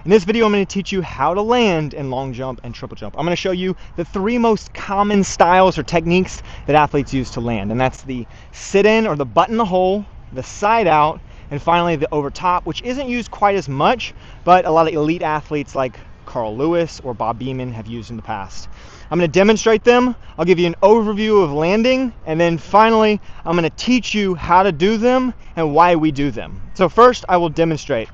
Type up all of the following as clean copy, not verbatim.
In this video, I'm going to teach you how to land in long jump and triple jump. I'm going to show you the 3 most common styles or techniques that athletes use to land, and that's the sit-in or the butt in the hole, the side out, and finally the over top, which isn't used quite as much, but a lot of elite athletes like Carl Lewis or Bob Beamon have used in the past. I'm going to demonstrate them. I'll give you an overview of landing, and then finally I'm going to teach you how to do them and why we do them. So first I will demonstrate.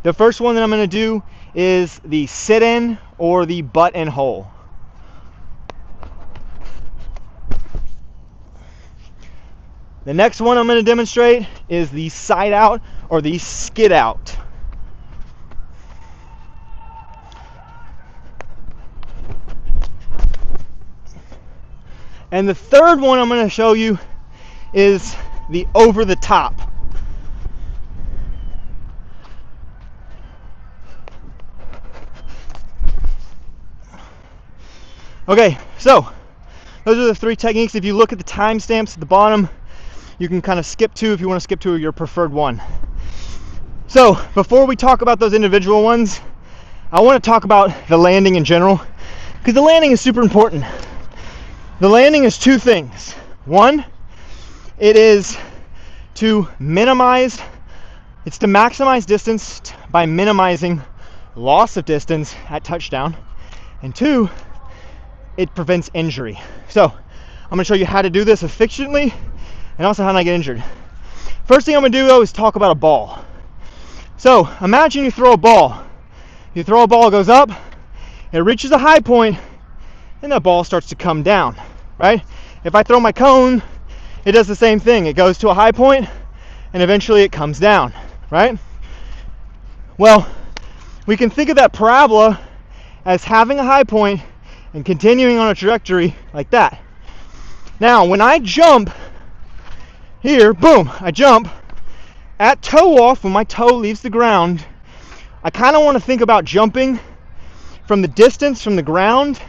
The first one that I'm going to do is the sit-in or the butt in hole. The next one I'm going to demonstrate is the side out or the skid out. And the third one I'm going to show you is the over the top. Okay, so those are the 3 techniques. If you look at the timestamps at the bottom, you can kind of skip to if you want to skip to your preferred one. So before we talk about those individual ones, I want to talk about the landing in general, because the landing is super important. The landing is 2 things. One, it is to maximize distance by minimizing loss of distance at touchdown. And 2, it prevents injury. So I'm going to show you how to do this efficiently and also how not get injured. First thing I'm going to do though is talk about a ball. So imagine you throw a ball. You throw a ball, it goes up, it reaches a high point, and that ball starts to come down, right? If I throw my cone, it does the same thing. It goes to a high point and eventually it comes down, right? Well, we can think of that parabola as having a high point and continuing on a trajectory like that. Now, when I jump here, boom, I jump at toe off. When my toe leaves the ground, I kind of want to think about jumping from the distance from the ground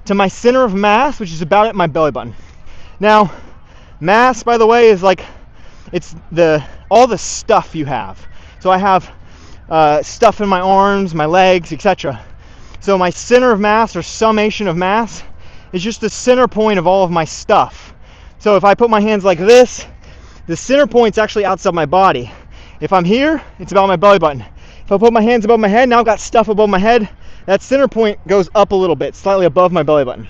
to my center of mass, which is about at my belly button. Now, mass, by the way, is like, it's all the stuff you have. So I have stuff in my arms, my legs, etc. So my center of mass or summation of mass is just the center point of all of my stuff. So if I put my hands like this, the center point's actually outside my body. If I'm here, it's about my belly button. If I put my hands above my head, now I've got stuff above my head. That center point goes up a little bit, slightly above my belly button.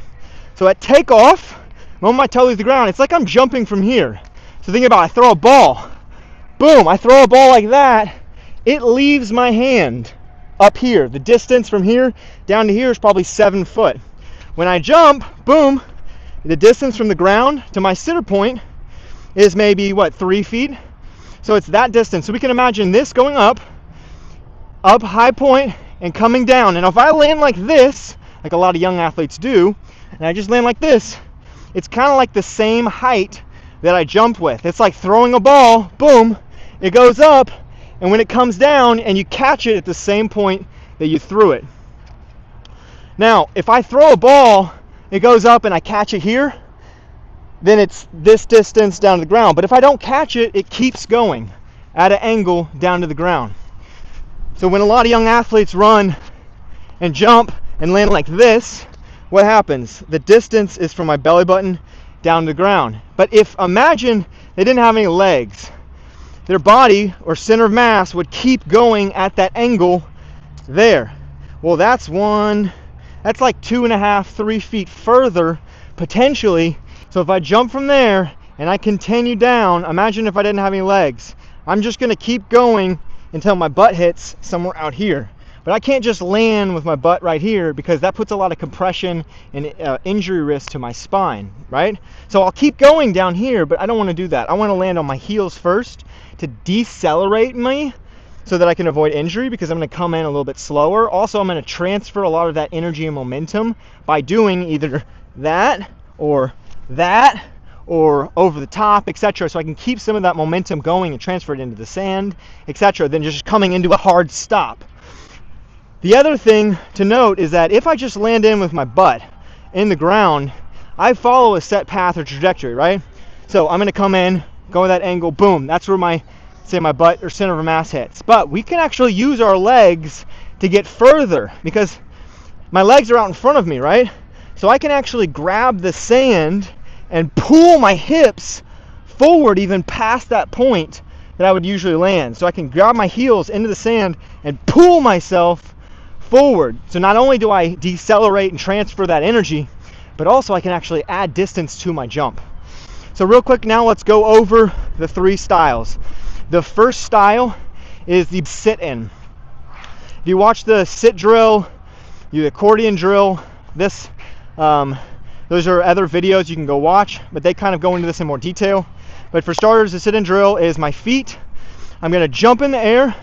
So at takeoff, when my toe leaves the ground, it's like I'm jumping from here. So think about it, I throw a ball. Boom, I throw a ball like that. It leaves my hand up here. The distance from here down to here is probably 7 foot. When I jump, boom, the distance from the ground to my center point is maybe, 3 feet? So it's that distance. So we can imagine this going up high point, and coming down. And if I land like this, like a lot of young athletes do, and I just land like this, it's kind of like the same height that I jumped with. It's like throwing a ball, boom, it goes up, and when it comes down, and you catch it at the same point that you threw it. Now, if I throw a ball, it goes up and I catch it here, then it's this distance down to the ground. But if I don't catch it, it keeps going at an angle down to the ground. So when a lot of young athletes run and jump and land like this, what happens? The distance is from my belly button down to the ground. But imagine they didn't have any legs, their body or center of mass would keep going at that angle there. Well, that's like 2.5, 3 feet further potentially. So if I jump from there and I continue down, imagine if I didn't have any legs. I'm just going to keep going until my butt hits somewhere out here. But I can't just land with my butt right here, because that puts a lot of compression and injury risk to my spine, right? So I'll keep going down here, but I don't want to do that. I want to land on my heels first to decelerate me so that I can avoid injury, because I'm going to come in a little bit slower. Also, I'm going to transfer a lot of that energy and momentum by doing either that or over the top, etc. So I can keep some of that momentum going and transfer it into the sand, etc. than just coming into a hard stop. The other thing to note is that if I just land in with my butt in the ground, I follow a set path or trajectory, right? So I'm going to come in, go with that angle, boom. That's where my butt or center of mass hits. But we can actually use our legs to get further because my legs are out in front of me, right? So I can actually grab the sand and pull my hips forward even past that point that I would usually land. So I can grab my heels into the sand and pull myself forward. So not only do I decelerate and transfer that energy, but also I can actually add distance to my jump. So real quick now, let's go over the 3 styles. The first style is the sit-in. If you watch the sit drill, the accordion drill, those are other videos you can go watch, but they kind of go into this in more detail. But for starters, the sit-in drill is my feet. I'm going to jump in the air.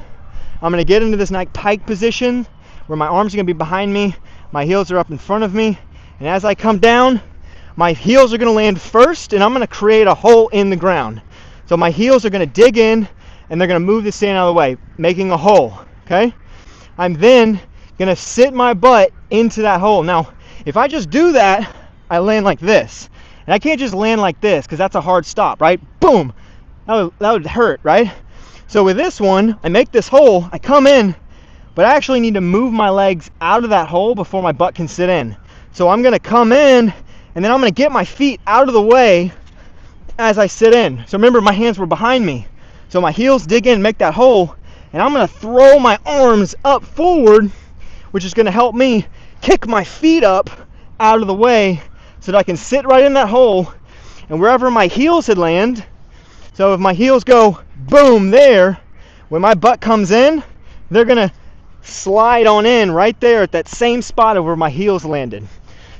I'm going to get into this nice pike position where my arms are going to be behind me, my heels are up in front of me, and as I come down, my heels are going to land first, and I'm going to create a hole in the ground. So my heels are going to dig in, and they're going to move the sand out of the way, making a hole, okay? I'm then going to sit my butt into that hole. Now, if I just do that, I land like this. And I can't just land like this because that's a hard stop, right? Boom! That would hurt, right? So with this one, I make this hole, I come in, but I actually need to move my legs out of that hole before my butt can sit in. So I'm going to come in, and then I'm going to get my feet out of the way as I sit in. So remember, my hands were behind me. So my heels dig in, make that hole, and I'm going to throw my arms up forward, which is going to help me kick my feet up out of the way so that I can sit right in that hole, and wherever my heels had land, so if my heels go boom there, when my butt comes in, they're going to slide on in right there at that same spot of where my heels landed.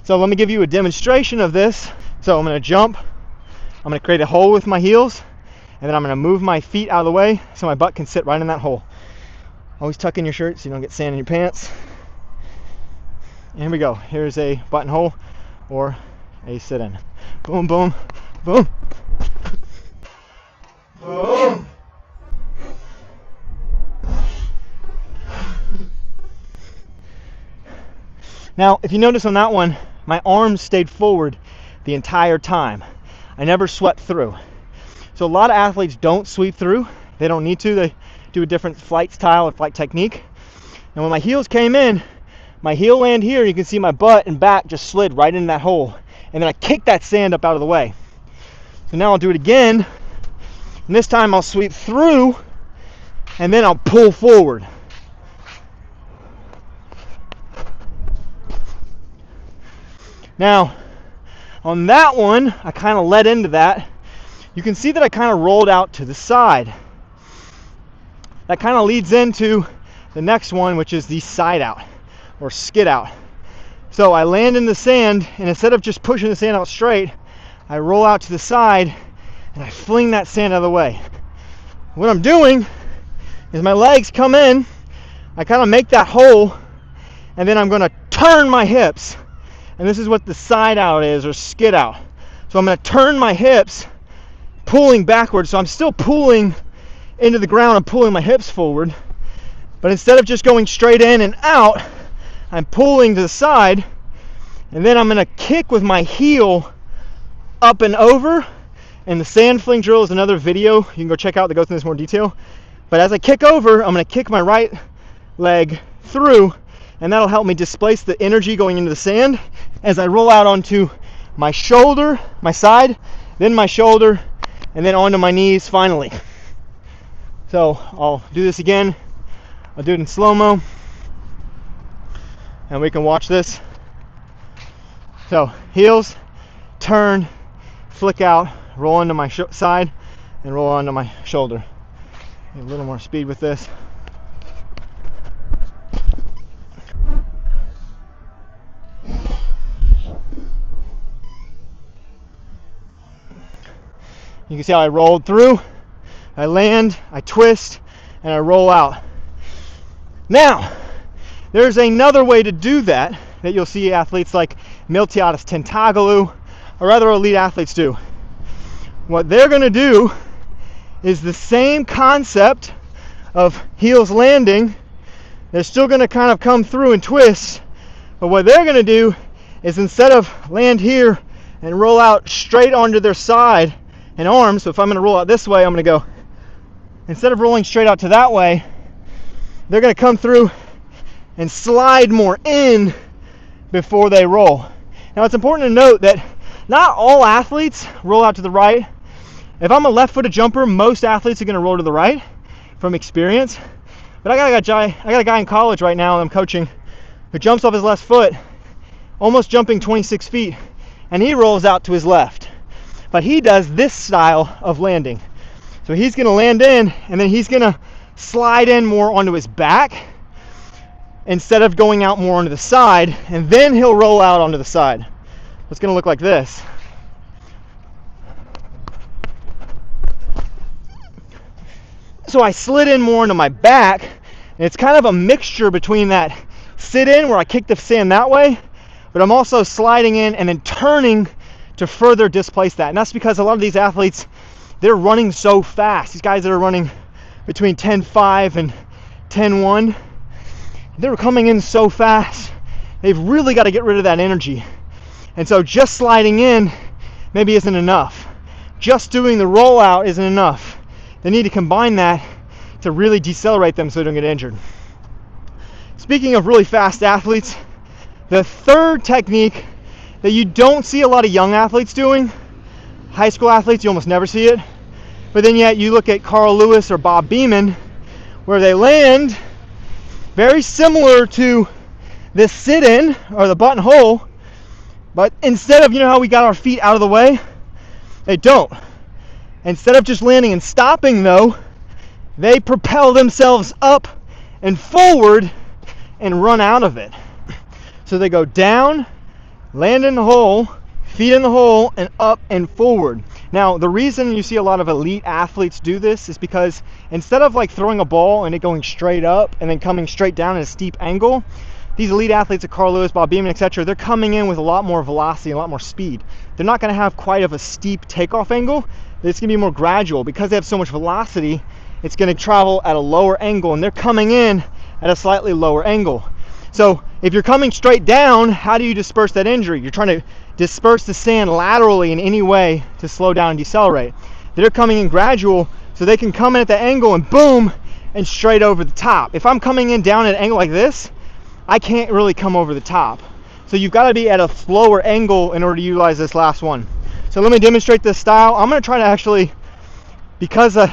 So let me give you a demonstration of this. So I'm going to jump, I'm going to create a hole with my heels, and then I'm going to move my feet out of the way so my butt can sit right in that hole. Always tuck in your shirt so you don't get sand in your pants. And here we go. Here's a buttonhole or a sit-in. Boom, boom, boom. Boom. Now, if you notice on that one, my arms stayed forward the entire time. I never swept through. So a lot of athletes don't sweep through. They don't need to. They do a different flight style or flight technique. And when my heels came in, my heel land here, you can see my butt and back just slid right in that hole. And then I kicked that sand up out of the way. So now I'll do it again. And this time I'll sweep through, and then I'll pull forward. Now, on that one, I kind of led into that. You can see that I kind of rolled out to the side. That kind of leads into the next one, which is the side out or skid out. So I land in the sand, and instead of just pushing the sand out straight, I roll out to the side and I fling that sand out of the way. What I'm doing is my legs come in, I kind of make that hole, and then I'm going to turn my hips. And this is what the side out is, or skid out. So I'm going to turn my hips, pulling backwards. So I'm still pulling into the ground and pulling my hips forward. But instead of just going straight in and out, I'm pulling to the side. And then I'm going to kick with my heel up and over. And the sand fling drill is another video you can go check out that goes into this more detail. But as I kick over, I'm going to kick my right leg through, and that'll help me displace the energy going into the sand as I roll out onto my shoulder, my side, then my shoulder, and then onto my knees finally. So I'll do this again. I'll do it in slow-mo, and we can watch this. So heels, turn, flick out, roll onto my side, and roll onto my shoulder. Get a little more speed with this. You can see how I rolled through, I land, I twist, and I roll out. Now, there's another way to do that you'll see athletes like Miltiadis Tentagalou or other elite athletes do. What they're going to do is the same concept of heels landing. They're still going to kind of come through and twist, but what they're going to do is instead of land here and roll out straight onto their side and arms, so if I'm going to roll out this way, I'm going to go, instead of rolling straight out to that way, they're going to come through and slide more in before they roll. Now it's important to note that not all athletes roll out to the right. If I'm a left-footed jumper, most athletes are going to roll to the right from experience. But I got a guy in college right now that I'm coaching who jumps off his left foot, almost jumping 26 feet, and he rolls out to his left. But he does this style of landing. So he's going to land in, and then he's going to slide in more onto his back instead of going out more onto the side, and then he'll roll out onto the side. It's going to look like this. So I slid in more into my back, and it's kind of a mixture between that sit in where I kick the sand that way, but I'm also sliding in and then turning to further displace that. And that's because a lot of these athletes, they're running so fast. These guys that are running between 10.5 and 10.1, they're coming in so fast. They've really got to get rid of that energy. And so just sliding in maybe isn't enough. Just doing the rollout isn't enough. They need to combine that to really decelerate them so they don't get injured. Speaking of really fast athletes, the third technique that you don't see a lot of young athletes doing, high school athletes, you almost never see it, but then yet you look at Carl Lewis or Bob Beamon, where they land very similar to this sit-in or the button hole, but instead of, you know how we got our feet out of the way, they don't. Instead of just landing and stopping though, they propel themselves up and forward and run out of it. So they go down, land in the hole, feet in the hole, and up and forward. Now, the reason you see a lot of elite athletes do this is because instead of like throwing a ball and it going straight up and then coming straight down at a steep angle, these elite athletes at Carl Lewis, Bob Beamon, etc., they're coming in with a lot more velocity, a lot more speed. They're not going to have quite of a steep takeoff angle. It's going to be more gradual. Because they have so much velocity, it's going to travel at a lower angle, and they're coming in at a slightly lower angle. So if you're coming straight down, how do you disperse that injury? You're trying to disperse the sand laterally in any way to slow down and decelerate. They're coming in gradual, so they can come in at the angle and boom, and straight over the top. If I'm coming in down at an angle like this, I can't really come over the top. So you've got to be at a slower angle in order to utilize this last one. So let me demonstrate this style. I'm going to try to actually, because I'm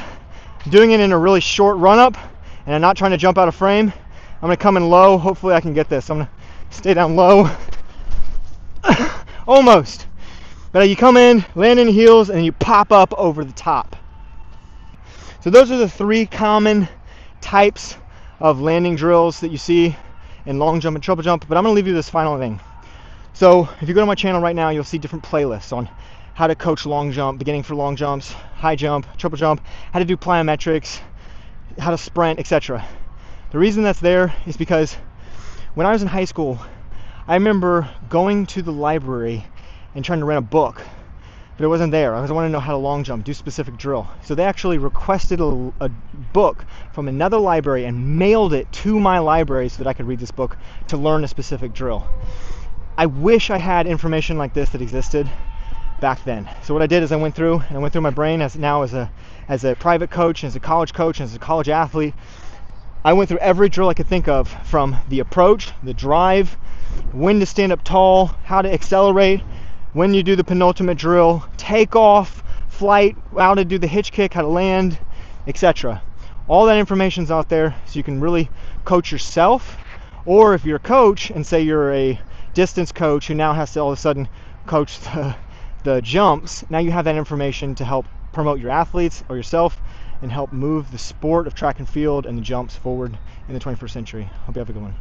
doing it in a really short run-up, and I'm not trying to jump out of frame, I'm going to come in low. Hopefully I can get this. I'm going to stay down low. Almost. But you come in, land in the heels, and you pop up over the top. So those are the three common types of landing drills that you see in long jump and triple jump. But I'm going to leave you this final thing. So if you go to my channel right now, you'll see different playlists on how to coach long jump, beginning for long jumps, high jump, triple jump, how to do plyometrics, how to sprint, etc. The reason that's there is because when I was in high school, I remember going to the library and trying to rent a book, but it wasn't there. I wanted to know how to long jump, do specific drill. So they actually requested a book from another library and mailed it to my library so that I could read this book to learn a specific drill. I wish I had information like this that existed back then. So what I did is I went through my brain as a private coach, as a college coach, as a college athlete. I went through every drill I could think of, from the approach, the drive, when to stand up tall, how to accelerate, when you do the penultimate drill, takeoff, flight, how to do the hitch kick, how to land, etc. All that information's out there so you can really coach yourself. Or if you're a coach and say you're a distance coach who now has to all of a sudden coach the jumps, now you have that information to help promote your athletes or yourself and help move the sport of track and field and the jumps forward in the 21st century. Hope you have a good one.